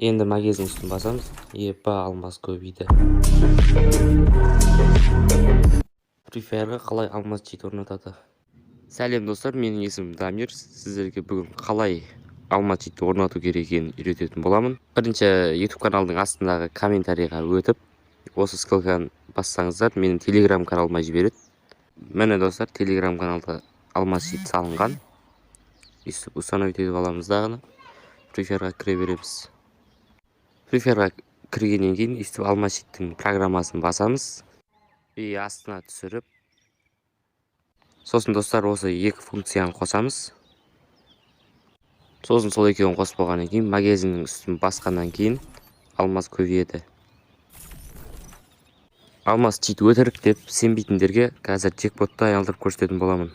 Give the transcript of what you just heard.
Енді магазин үстін басамыз. Епа, алмаз көбейді. Преферға қалай алмаз чит орнатады? Сәлем достар, менің есімім Дамир. Сіздерге бүгін қалай алмаз читті орнату керек екенін үйрететін боламын. Бірінші YouTube каналдың астындағы комментарийға өтіп, осы ссылканы бассаңыздар, менің Telegram каналыма жібереді. Міне достар, Telegram каналда алмаз чит салынған. Установить етіп аламыз дағыны. Преферға кіре береміз. Преферға кіргеннен кейін өйстіп алмаз читтің программасын басамыз. И астына түсіріп. Сосын достар, осы екі функцияны қосамыз. Сосын сол екеуін қосып болғаннан кейін магазиннің үстін басқаннан кейін алмаз көбейеді. Алмаз чит өтірік деп сенбейтіндерге қазір джекпотты айналдырып көрсететін боламын.